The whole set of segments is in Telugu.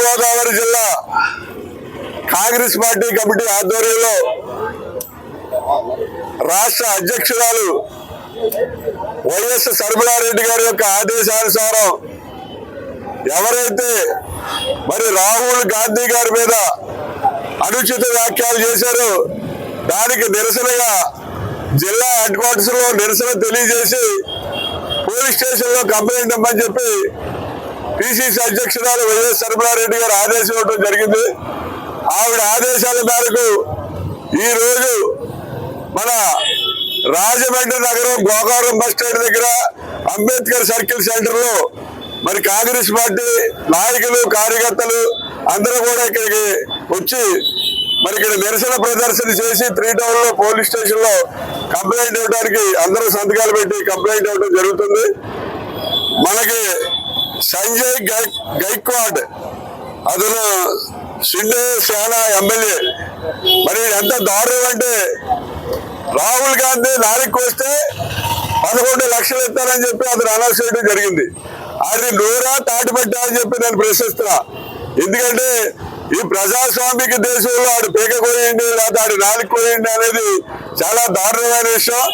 గోదావరి జిల్లా కాంగ్రెస్ పార్టీ కమిటీ ఆధ్వర్యంలో రాష్ట్ర అధ్యక్షురాలు వైఎస్ శర్మిలారెడ్డి గారి యొక్క ఆదేశానుసారం ఎవరైతే మరి రాహుల్ గాంధీ గారి మీద అనుచిత వ్యాఖ్యలు చేశారో దానికి నిరసనగా జిల్లా హెడ్ క్వార్టర్స్ లో నిరసన తెలియజేసి పోలీస్ స్టేషన్ లో కంప్లైంట్ ఇవ్వమని చెప్పి పిసిసి అధ్యక్షురాలు వైఎస్ శర్మిలారెడ్డి గారు ఆదేశం ఇవ్వడం జరిగింది. ఆవిడ ఆదేశాల మేరకు ఈ రోజు మన రాజమండ్రి నగరం గోకారం బస్ స్టాండ్ దగ్గర అంబేద్కర్ సర్కిల్ సెంటర్ లో మరి కాంగ్రెస్ పార్టీ నాయకులు కార్యకర్తలు అందరూ కూడా ఇక్కడికి వచ్చి మరి ఇక్కడ నిరసన ప్రదర్శన చేసి 3 టౌన్ లో పోలీస్ స్టేషన్ లో కంప్లైంట్ ఇవ్వడానికి అందరూ సంతకాలు పెట్టి కంప్లైంట్ ఇవ్వడం జరుగుతుంది. మనకి సంజయ్ గైక్వాడ్ అతను షిండే సేన ఎమ్మెల్యే మరి ఎంత దారుణం అంటే రాహుల్ గాంధీ లారీకి వస్తే 11 లక్షలు ఇస్తారని చెప్పి అతను అనౌన్స్ చేయడం జరిగింది. అది నూరా తాటిపట్టా అని చెప్పి నేను ప్రశ్నిస్తున్నా. ఎందుకంటే ఈ ప్రజాస్వామిక దేశంలో ఆడు పీక కోయండి లేదా ఆడు నాలుగు కోయండి అనేది చాలా దారుణమైన విషయం.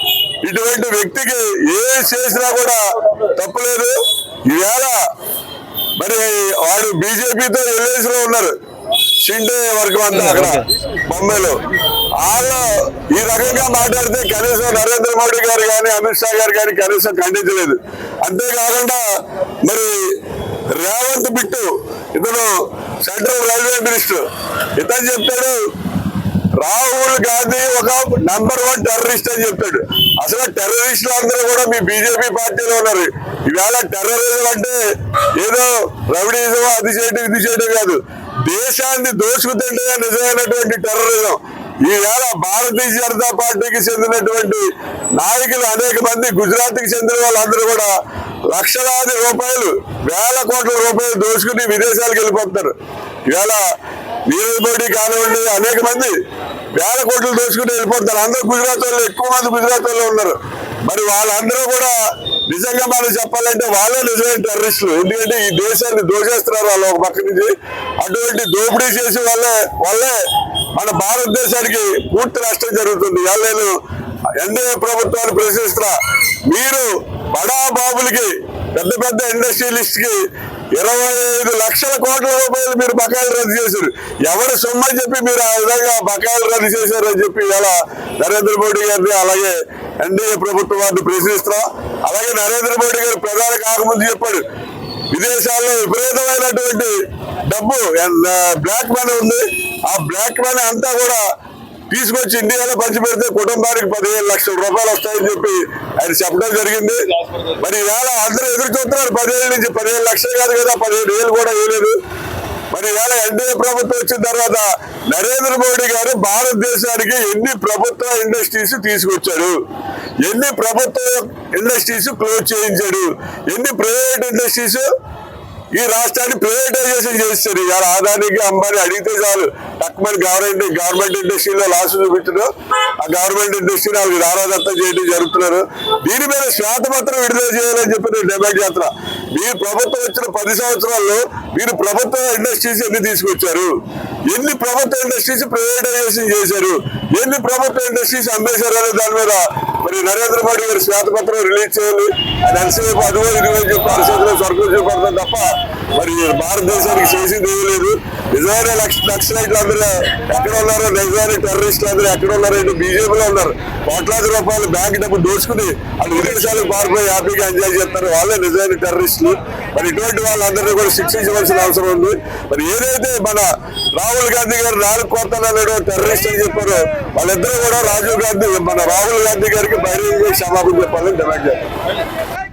ఇటువంటి వ్యక్తికి ఏం చేసినా కూడా తప్పులేదు. ఈవేళ మరి వాడు బీజేపీతో ఎల్ఐసి లో ఉన్నారు, షిండే వర్గం అంతా అక్కడ బొంబాయిలో. వాళ్ళు ఈ రకంగా మాట్లాడితే కనీసం నరేంద్ర మోడీ గారు కానీ అమిత్ షా గారు కానీ కనీసం ఖండించలేదు. అంతేకాకుండా మరి రేవంత్ బిట్టు ఇతను సెంట్రల్ రైల్వే మినిస్టర్, ఇతను చెప్తాడు రాహుల్ గాంధీ ఒక #1 టెర్రరిస్ట్ అని చెప్తాడు. అసలు టెర్రరిస్టులు అందరూ కూడా మీ బీజేపీ పార్టీలో ఉన్నారు. ఈవేళ టెర్రరిజం అంటే ఏదో రౌడీజం అది చేయడం ఇది చేయడం కాదు, దేశాన్ని దోచుకుతుంటే నిజమైనటువంటి టెర్రరిజం. ఈవేళ భారతీయ జనతా పార్టీకి చెందినటువంటి నాయకులు అనేక మంది, గుజరాత్కి చెందిన వాళ్ళందరూ కూడా లక్షలాది రూపాయలు, వేల కోట్ల రూపాయలు దోచుకుని విదేశాలకు వెళ్ళిపోతున్నారు. ఈవేళ నీరవ్ మోడీ కానివ్వండి అనేక మంది వేల కోట్లు దోచుకుని వెళ్ళిపోతారు. అందరూ గుజరాత్ వాళ్ళు, ఎక్కువ మంది గుజరాత్ వాళ్ళు ఉన్నారు. మరి వాళ్ళందరూ కూడా నిజంగా మనం చెప్పాలంటే వాళ్ళే నిజమైన టెర్రరిస్టులు. ఎందుకంటే ఈ దేశాన్ని దోచేస్తున్నారు వాళ్ళు ఒక పక్క నుంచి. అటువంటి దోపిడీ చేసి వాళ్ళే మన భారతదేశానికి పూర్తి నష్టం జరుగుతుంది. ఇవాళ నేను ఎన్డీఏ ప్రభుత్వాన్ని ప్రశ్నిస్తున్నా. మీరు బడా బాబులకి, పెద్ద పెద్ద ఇండస్ట్రియలిస్ట్ కి 25 లక్షల కోట్ల రూపాయలు మీరు బకాయిలు రద్దు చేశారు. ఎవరు సొమ్మని చెప్పి మీరు ఆ విధంగా బకాయిలు రద్దు చేశారని చెప్పి ఇలా నరేంద్ర మోడీ గారిని అలాగే ఎన్డీఏ ప్రభుత్వాన్ని ప్రశ్నిస్తున్నాం. అలాగే నరేంద్ర మోడీ గారు ప్రధాని కాకముందు చెప్పాడు విదేశాల్లో విపరీతమైనటువంటి డబ్బు బ్లాక్ మనీ ఉంది, ఆ బ్లాక్ మనీ అంతా కూడా తీసుకొచ్చి ఇండియాలో పంచిపెడితే కుటుంబానికి 15 లక్షల రూపాయలు వస్తాయని చెప్పి ఆయన చెప్పడం జరిగింది. మరి ఇవాళ అందరూ ఎదురు చూస్తున్నారు 10 నుంచి 15 లక్షలు కాదు కదా, 15,000 కూడా వేయలేదు. మరి ఇవాళ ఎన్డీఏ ప్రభుత్వం వచ్చిన తర్వాత నరేంద్ర మోడీ గారు భారతదేశానికి ఎన్ని ప్రభుత్వ ఇండస్ట్రీస్ తీసుకొచ్చాడు, ఎన్ని ప్రభుత్వ ఇండస్ట్రీస్ క్లోజ్ చేయించాడు, ఎన్ని ప్రైవేట్ ఇండస్ట్రీస్ ఈ రాష్ట్రాన్ని ప్రైవేటైజేషన్ చేస్తారు. ఇవాళ ఆదానికి అంబానీ అడిగితే చాలు తక్కువ గవర్నమెంట్ ఇండస్ట్రీలో లాస్ చూపించడం, ఆ గవర్నమెంట్ ఇండస్ట్రీని వాళ్ళకి దారాదత్తం చేయడం జరుగుతున్నారు. దీని మీద శ్వేతపత్రం విడుదల చేయాలని చెప్పి నేను డిమాండ్ చేస్తున్నా. మీరు ప్రభుత్వం వచ్చిన 10 సంవత్సరాల్లో మీరు ప్రభుత్వ ఇండస్ట్రీస్ ఎన్ని తీసుకొచ్చారు, ఎన్ని ప్రభుత్వ ఇండస్ట్రీస్ ప్రైవేటైజేషన్ చేశారు, ఎన్ని ప్రభుత్వ ఇండస్ట్రీస్ అమ్మేశారు అనే దాని మీద మరి నరేంద్ర మోడీ గారు శ్వేతపత్రం రిలీజ్ చేయాలి. అది ఎంతసేపు అదిగో ఇదిగో చెప్పి పరిస్థితుల్లో సరుకులు చూపడతాం తప్ప మరి భారతదేశానికి చేసింది ఏమీ లేదు. నిజమైన నక్సలైట్లు అందరూ ఎక్కడ ఉన్నారో, నిజమైన టెర్రరిస్టులు అందరూ ఎక్కడ ఉన్నారో, బీజేపీలో ఉన్నారు. కోట్లాది రూపాయలు బ్యాంక్ డబ్బు దోచుకుని వాళ్ళు విదేశాలకు పారిపోయి హ్యాపీగా ఎంజాయ్ చేస్తారు. వాళ్ళే నిజమైన టెర్రరిస్టులు. మరి ఇటువంటి వాళ్ళందరినీ కూడా శిక్షించవలసిన అవసరం ఉంది. మరి ఏదైతే మన రాహుల్ గాంధీ గారు 4 కోట్ల టెర్రరిస్ట్ అని చెప్పారో వాళ్ళిద్దరూ కూడా రాహుల్ గాంధీ గారికి బహిరంగ క్షమాపణ చెప్పాలని డిమాండ్ చేస్తారు.